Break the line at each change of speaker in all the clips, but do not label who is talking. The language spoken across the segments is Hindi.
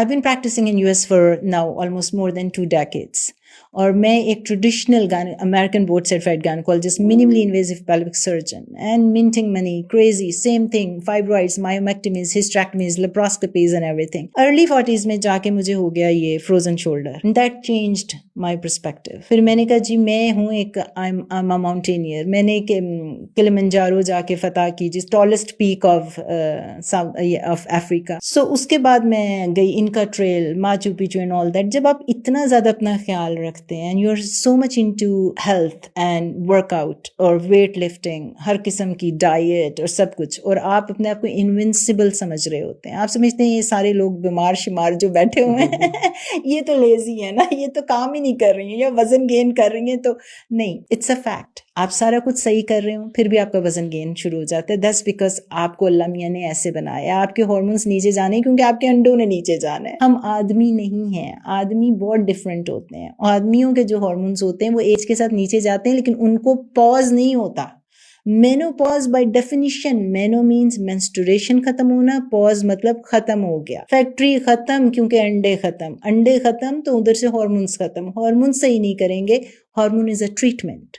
I've been practicing in US for now almost more than 2 decades. और मैं एक traditional American board certified gynaecologist, minimally invasive pelvic surgeon, and minting money, crazy, same thing, fibroids, myomectomies, hysterectomies, laparoscopies and everything. Early 40s में जाके मुझे हो गया ये frozen shoulder, that changed my perspective. फिर मैंने कहा जी मैं हूँ एक आई एम अ माउंटेनियर, मैंने किलिमंजारो जाके फतह की, जिस tallest peak of Africa. So उसके बाद मैं गई इनका trail, Machu Picchu and all that. जब आप इतना ज़्यादा अपना ख्याल रखते हैं and you're so much into health and workout और weight lifting, हर किस्म की डाइट और सब कुछ, और आप अपने आप को इनविंसिबल समझ रहे होते हैं। आप समझते हैं ये सारे लोग बीमार शिमार जो बैठे हुए हैं ये तो लेजी है ना, ये तो काम ही नहीं कर रही हैं, या वजन गेन कर रही हैं। तो नहीं, इट्स अ फैक्ट। आप सारा कुछ सही कर रहे हो फिर भी आपका वजन गेन शुरू हो जाता है। दैट्स बिकॉज आपको अल्लाह मियाँ ने ऐसे बनाया, आपके हार्मोन्स नीचे जाने क्योंकि आपके अंडों ने नीचे जाना है। हम आदमी नहीं हैं, आदमी बहुत डिफरेंट होते हैं। आदमियों के जो हार्मोन्स होते हैं वो एज के साथ नीचे जाते हैं, लेकिन उनको पॉज नहीं होता। Menopause by definition, meno means menstruation खत्म होना, पॉज मतलब खत्म हो गया, फैक्ट्री खत्म क्योंकि अंडे खत्म, अंडे खत्म तो उधर से हार्मोन्स खत्म। हार्मोन्स सही नहीं करेंगे, hormone is a treatment,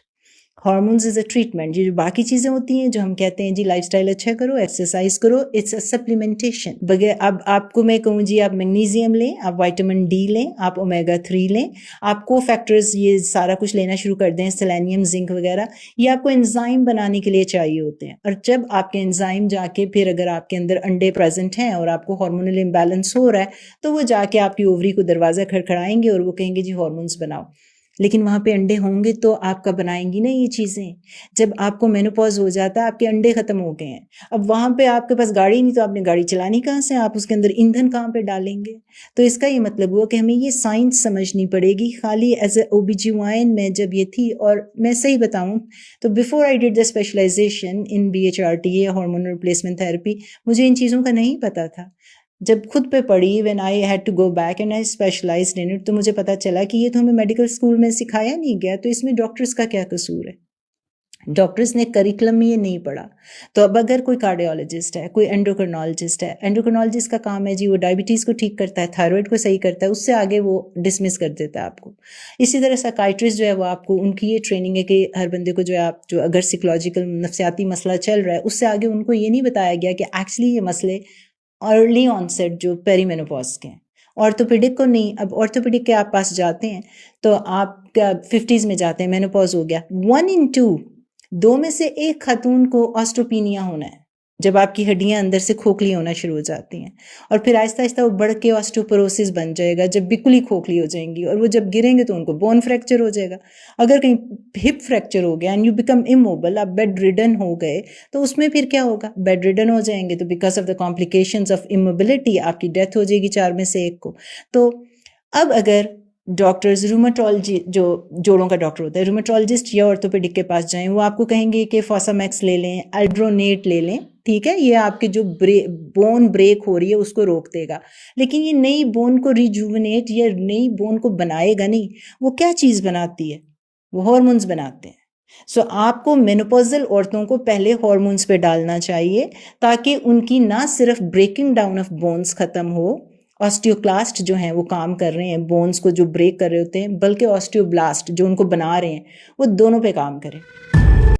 hormones is a treatment. ये जो बाकी चीज़ें होती हैं जो हम कहते हैं जी लाइफस्टाइल अच्छा करो, एक्सरसाइज करो, इट्स अ सप्लीमेंटेशन। बगैर अब आपको मैं कहूँ जी आप मैग्नीशियम लें, आप विटामिन डी लें, आप ओमेगा 3 लें, आपको फैक्टर्स ये सारा कुछ लेना शुरू कर दें, सेलेनियम, जिंक वगैरह, ये आपको एंजाइम बनाने के लिए चाहिए होते हैं। और जब आपके एंजाइम जाके फिर अगर आपके अंदर अंडे प्रेजेंट हैं और आपको हार्मोनल इम्बैलेंस हो रहा है तो वो जाके आपकी ओवरी को दरवाज़ा खड़खड़ाएंगे और वो कहेंगे जी हार्मोन्स बनाओ। लेकिन वहाँ पे अंडे होंगे तो आपका बनाएंगी ना ये चीज़ें। जब आपको मेनोपॉज हो जाता है, आपके अंडे ख़त्म हो गए हैं, अब वहाँ पे आपके पास गाड़ी नहीं तो आपने गाड़ी चलानी कहाँ से, आप उसके अंदर ईंधन कहाँ पे डालेंगे। तो इसका ये मतलब हुआ कि हमें ये साइंस समझनी पड़ेगी। खाली एज ए OBGYN में जब ये थी, और मैं सही बताऊँ तो before I did the specialization in BHRT या हार्मोन रिप्लेसमेंट थेरेपी, मुझे इन चीज़ों का नहीं पता था। जब खुद पे पढ़ी, when I had to go back and I specialized in it, तो मुझे पता चला कि ये तो हमें मेडिकल स्कूल में सिखाया नहीं गया, तो इसमें डॉक्टर्स का क्या कसूर है। डॉक्टर्स ने करिकुलम में ये नहीं पढ़ा। तो अब अगर कोई कार्डियोलॉजिस्ट है, कोई एंडोक्रिनोलॉजिस्ट है, एंडोक्रिनोलॉजिस्ट का काम है जी वो डायबिटीज़ को ठीक करता है, थायराइड को सही करता है, उससे आगे वो डिसमिस कर देता है आपको। इसी तरह साइकाइट्रिस्ट जो है वो आपको, उनकी ये ट्रेनिंग है कि हर बंदे को जो है आप जो अगर साइकोलॉजिकल नफ्सियाती मसला चल रहा है, उससे आगे उनको ये नहीं बताया गया कि एक्चुअली ये मसले अर्ली ऑनसेट जो पेरीमेनोपॉज के हैं, ऑर्थोपेडिक को नहीं। अब ऑर्थोपेडिक के आप पास जाते हैं तो आप 50s में जाते हैं, मेनोपॉज हो गया, 1 in 2, 2 में से 1 खातून को ऑस्ट्रोपीनिया होना है, जब आपकी हड्डियां अंदर से खोखली होना शुरू हो जाती हैं, और फिर आहिस्ता आहिस्ता वो बढ़ के ऑस्टियोपोरोसिस बन जाएगा, जब बिल्कुल ही खोखली हो जाएंगी, और वो जब गिरेंगे तो उनको बोन फ्रैक्चर हो जाएगा। अगर कहीं हिप फ्रैक्चर हो गया एंड यू बिकम इमोबल, आप बेड रिडन हो गए, तो उसमें फिर क्या होगा, बेड रिडन हो जाएंगे तो because of the complications of immobility आपकी डेथ हो जाएगी 4 में से 1 को। तो अब अगर डॉक्टर्स, रूमेटोलॉजी जो जोड़ों का डॉक्टर होता है, रूमेटोलॉजिस्ट या ऑर्थोपेडिक के पास जाएं, वो आपको कहेंगे कि फॉसामैक्स ले लें, एल्ड्रोनेट ले लें, ठीक है, ये आपके जो बोन ब्रेक हो रही है उसको रोक देगा, लेकिन ये नई बोन को रिजुवनेट या नई बोन को बनाएगा नहीं। वो क्या चीज़ बनाती है, वो हार्मोन्स बनाते हैं। सो आपको मेनोपॉजल औरतों को पहले हार्मोन्स पे डालना चाहिए ताकि उनकी ना सिर्फ ब्रेकिंग डाउन ऑफ बोन्स ख़त्म हो, ऑस्टियोक्लास्ट जो हैं वो काम कर रहे हैं बोन्स को जो ब्रेक कर रहे होते हैं, बल्कि ऑस्टियोब्लास्ट जो उनको बना रहे हैं वो दोनों पे काम करें।